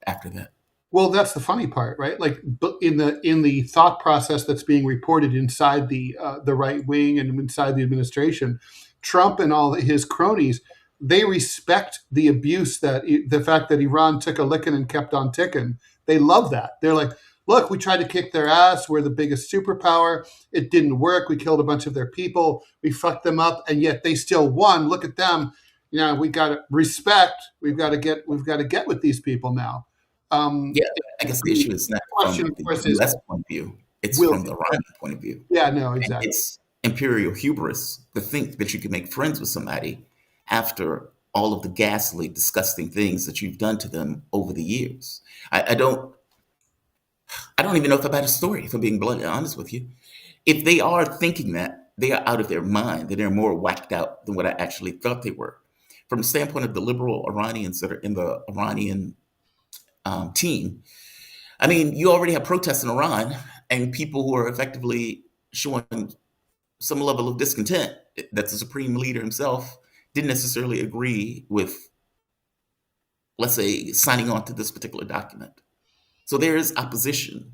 after that? Well, that's the funny part, right? Like in the thought process that's being reported inside the right wing and inside the administration, Trump and all his cronies, they respect the abuse, the fact that Iran took a licking and kept on ticking. They love that. They're like, look, we tried to kick their ass. We're the biggest superpower. It didn't work. We killed a bunch of their people. We fucked them up, and yet they still won. Look at them. We got to respect. We've got to get with these people now. Yeah, I guess the issue is not from the U.S. point of view. It's from the Iranian point of view. Yeah, no, exactly. And it's imperial hubris to think that you can make friends with somebody after all of the ghastly, disgusting things that you've done to them over the years. I don't I don't even know if I buy the story, if I'm being bluntly honest with you. If they are thinking that, they are out of their mind, that they're more whacked out than what I actually thought they were. From the standpoint of the liberal Iranians that are in the Iranian team, I mean, you already have protests in Iran and people who are effectively showing some level of discontent that the supreme leader himself didn't necessarily agree with, let's say, signing on to this particular document. So there is opposition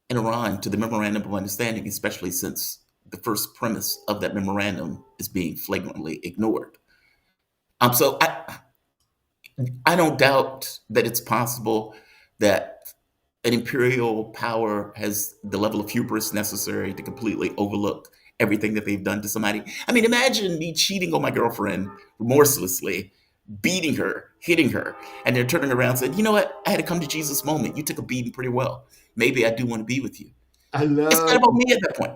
in Iran to the memorandum of understanding, especially since the first premise of that memorandum is being flagrantly ignored. So I don't doubt that it's possible that an imperial power has the level of hubris necessary to completely overlook everything that they've done to somebody. I mean, imagine me cheating on my girlfriend remorselessly, beating her, hitting her, and they're turning around and saying, you know what? I had a come to Jesus moment. You took a beating pretty well. Maybe I do want to be with you. I It's love. not about me at that point,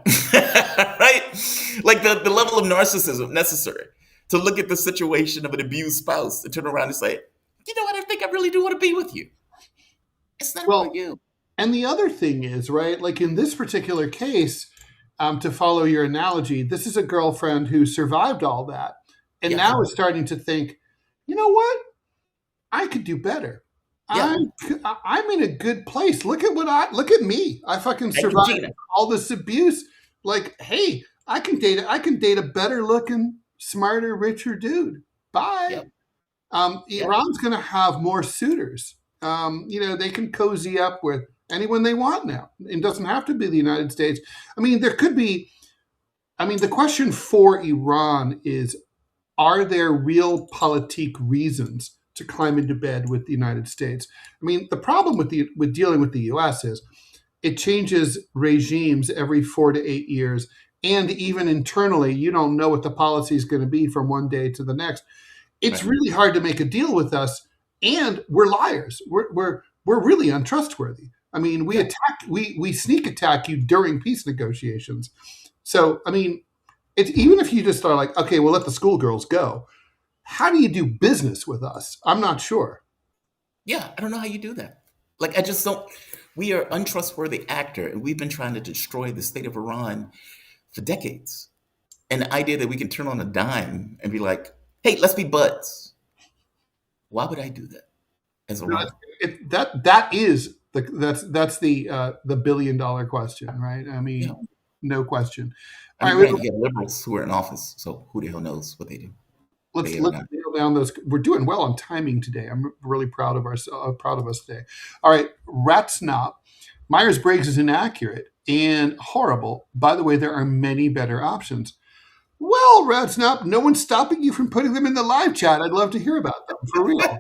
right? Like the level of narcissism necessary to look at the situation of an abused spouse and turn around and say, you know what? I think I really do want to be with you. It's not Well, about you. and the other thing is, right, like in this particular case, to follow your analogy, this is a girlfriend who survived all that and Yeah. now is starting to think, you know what? I could do better. Yeah. I'm in a good place. Look at me. I fucking Thank you, survived Gina. all this abuse. Like, hey, I can date a better looking, smarter, richer dude. Bye. Yep. Yep. Iran's going to have more suitors. They can cozy up with anyone they want now. It doesn't have to be the United States. I mean, there could be. I mean, the question for Iran is: are there real politique reasons to climb into bed with the United States? I mean, the problem with dealing with the U.S. is it changes regimes every 4 to 8 years, and even internally, you don't know what the policy is going to be from one day to the next. It's Right. really hard to make a deal with us, and we're liars. We're really untrustworthy. I mean, we sneak attack you during peace negotiations. So, I mean, it's even if you just are like, okay, we'll let the schoolgirls go. How do you do business with us? I'm not sure. Yeah, I don't know how you do that. Like, I just don't. We are untrustworthy actor, and we've been trying to destroy the state of Iran for decades. And the idea that we can turn on a dime and be like, "Hey, let's be buds." Why would I do that as Iran? That is that's the $1 billion question, right? I mean, Yeah. no question. I All mean, right, granted, you have liberals who are in office, so who the hell knows what they do? let's They are not. nail down those. We're doing well on timing today. I'm really proud of us today. All right, rat snot. Myers-Briggs is inaccurate and horrible. By the way, there are many better options. Well, rat snot, no one's stopping you from putting them in the live chat. I'd love to hear about them for real.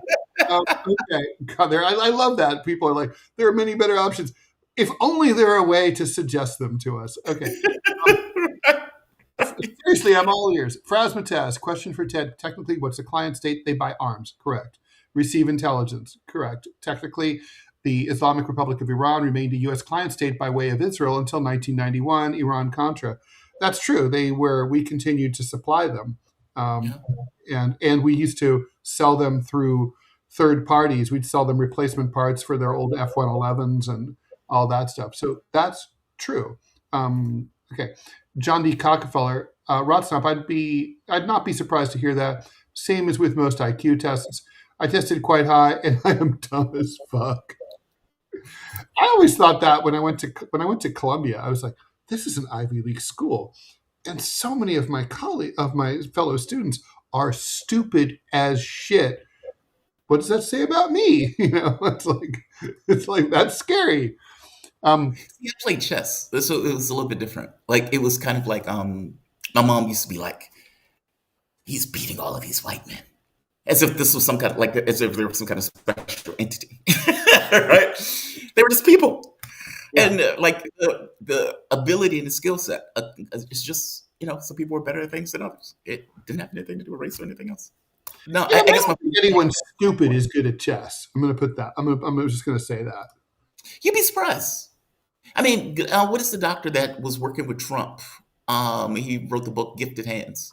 Okay, God, I love that. People are like, there are many better options. If only there were a way to suggest them to us. Okay. Seriously, I'm all ears. Phrasmataz, question for Ted. Technically, what's the client state? They buy arms. Correct. Receive intelligence. Correct. Technically, the Islamic Republic of Iran remained a U.S. client state by way of Israel until 1991, Iran-Contra. That's true. We continued to supply them. And we used to sell them through third parties. We'd sell them replacement parts for their old F-111s and all that stuff. So that's true. Okay. John D. Cockefeller, Rotsnop, I'd not be surprised to hear that. Same as with most IQ tests. I tested quite high, and I am dumb as fuck. I always thought that when I went to Columbia, I was like, this is an Ivy League school, and so many of my fellow students are stupid as shit. What does that say about me? It's like that's scary. I played chess. It was a little bit different. Like, it was kind of like my mom used to be like, he's beating all of these white men, as if this was some kind of as if there was some kind of special entity, right? They were just people, and the ability and the skill set. It's just some people were better at things than others. It didn't have anything to do with race or anything else. No, I guess anyone stupid is good at chess. I'm going to put that. I'm just going to say that. You'd be surprised. I mean, what is the doctor that was working with Trump? He wrote the book Gifted Hands.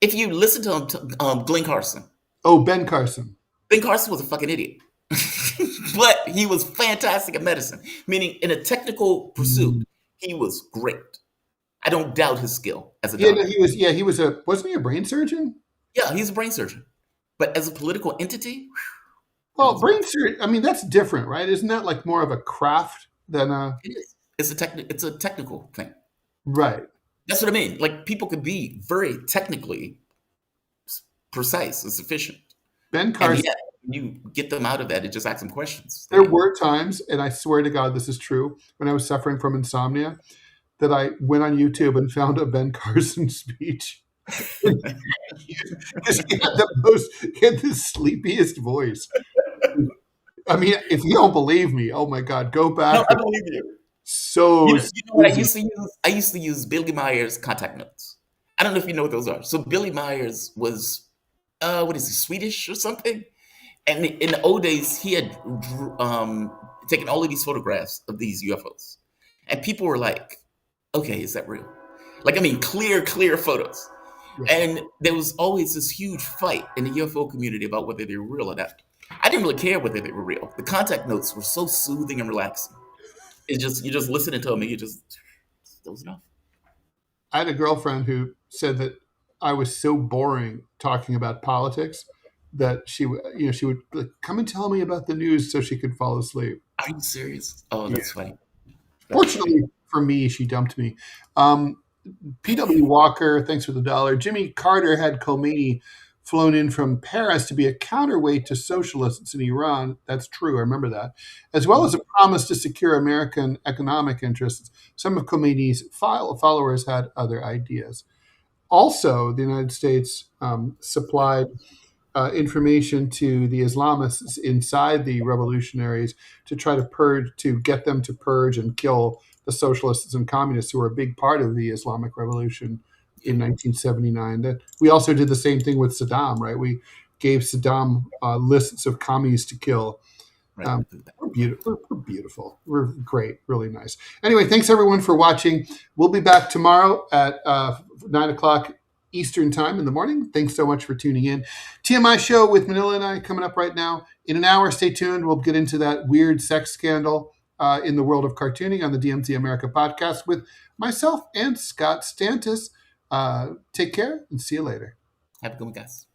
If you listen to him, Glenn Carson. Oh, Ben Carson. Ben Carson was a fucking idiot. But he was fantastic at medicine, meaning in a technical pursuit, he was great. I don't doubt his skill as a Yeah, doctor. no, he was wasn't he a brain surgeon? Yeah, he's a brain surgeon. But as a political entity, Well, brain surgeon, I mean, that's different, right? Isn't that like more of a craft than a... it is. It's a technical thing. Right. That's what I mean. Like, people could be very technically precise and sufficient. Ben And Carson, yet, when you get them out of that, it just asks them questions. there were times, and I swear to God this is true, when I was suffering from insomnia, that I went on YouTube and found a Ben Carson speech. Because he had the sleepiest voice. I mean, if you don't believe me, oh my God, go back. No, I believe you. So You know what I used to use? I used to use Billy Myers' contact notes. I don't know if you know what those are. So Billy Myers was, what is he, Swedish or something? And in the old days, he had taken all of these photographs of these UFOs. And people were like, okay, is that real? Like, I mean, clear photos. Yeah. And there was always this huge fight in the UFO community about whether they were real or not. I didn't really care whether they were real. The contact notes were so soothing and relaxing. It's just, you're just listening to them and you just dozing off. I had a girlfriend who said that I was so boring talking about politics that she would like, come and tell me about the news so she could fall asleep. Are you serious? Oh, that's funny. Fortunately for me, she dumped me. P.W. Walker, thanks for the $1. Jimmy Carter had Khomeini flown in from Paris to be a counterweight to socialists in Iran. That's true. I remember that. As well as a promise to secure American economic interests. Some of Khomeini's followers had other ideas. Also, the United States supplied information to the Islamists inside the revolutionaries to try to get them to purge and kill the socialists and communists who were a big part of the Islamic Revolution in 1979. That we also did the same thing with Saddam, right? We gave Saddam lists of commies to kill. Right. We're beautiful. We're beautiful. We're great. Really nice. Anyway, thanks everyone for watching. We'll be back tomorrow at 9 o'clock Eastern time in the morning. Thanks so much for tuning in. TMI show with Manila and I coming up right now. In an hour, stay tuned. We'll get into that weird sex scandal in the world of cartooning on the DMZ America podcast with myself and Scott Stantis. Take care and see you later. Have a good one, guys.